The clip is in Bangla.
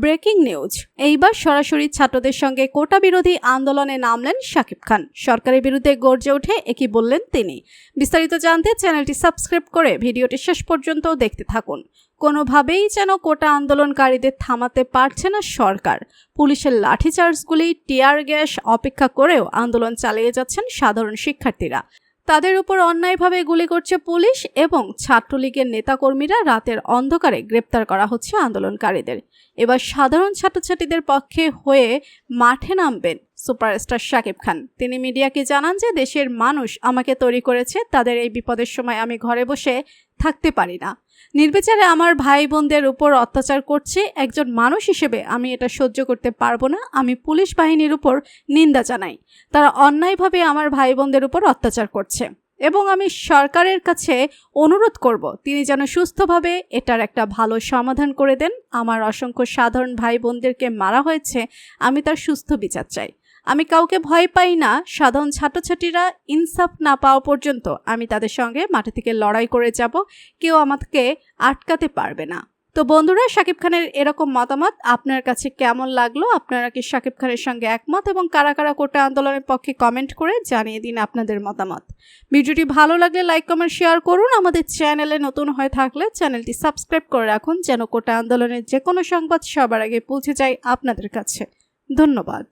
Breaking news. এইবার সরাসরি ছাত্রদের সঙ্গে কোটা বিরোধী আন্দোলনে নামলেন শাকিব খান। সরকারের বিরুদ্ধে গর্জে উঠে একই বললেন তিনি। বিস্তারিত জানতে চ্যানেলটি সাবস্ক্রাইব করে ভিডিওটি শেষ পর্যন্ত দেখতে থাকুন। কোনোভাবেই যেন কোটা আন্দোলনকারীদের থামাতে পারছে না সরকার। পুলিশের লাঠিচার্জগুলি, টিয়ার গ্যাস অপেক্ষা করেও আন্দোলন চালিয়ে যাচ্ছেন সাধারণ শিক্ষার্থীরা। তাদের উপর অন্যায়ভাবে গুলি করছে পুলিশ এবং ছাত্রলীগের নেতাকর্মীরা রাতের অন্ধকারে গ্রেপ্তার করা হচ্ছে আন্দোলনকারীদের। এবার সাধারণ ছাত্রছাত্রীদের পক্ষে হয়ে মাঠে নামবেন সুপারস্টার শাকিব খান। তিনি মিডিয়াকে জানান যে দেশের মানুষ আমাকে তৈরি করেছে, তাদের এই বিপদের সময় আমি ঘরে বসে থাকতে পারি না। নির্বিচারে আমার ভাই বোনদের উপর অত্যাচার করছে, একজন মানুষ হিসেবে আমি এটা সহ্য করতে পারবো না। আমি পুলিশ বাহিনীর উপর নিন্দা জানাই, তারা অন্যায়ভাবে আমার ভাই বোনদের উপর অত্যাচার করছে এবং আমি সরকারের কাছে অনুরোধ করব তিনি যেন সুস্থভাবে এটার একটা ভালো সমাধান করে দেন। আমার অসংখ্য সাধারণ ভাই বোনদেরকে মারা হয়েছে, আমি তার সুস্থ বিচার চাই। আমি কাউকে ভয় পাই না। সাধারণ ছাত্রছাত্রীরা ইনসাফ না পাওয়া পর্যন্ত আমি তাদের সঙ্গে মাঠে থেকে লড়াই করে যাব, কেউ আমাকে আটকাতে পারবে না। তো বন্ধুরা, শাকিব খানের এরকম মতামত আপনার কাছে কেমন লাগলো? আপনারা কি শাকিব খানের সঙ্গে একমত এবং কারা কারা কোটা আন্দোলনের পক্ষে কমেন্ট করে জানিয়ে দিন আপনাদের মতামত। ভিডিওটি ভালো লাগলে লাইক, কমেন্ট, শেয়ার করুন। আমাদের চ্যানেলে নতুন হয়ে থাকলে চ্যানেলটি সাবস্ক্রাইব করে রাখুন যেন কোটা আন্দোলনের যে কোনো সংবাদ সবার আগে পৌঁছে যায় আপনাদের কাছে। ধন্যবাদ।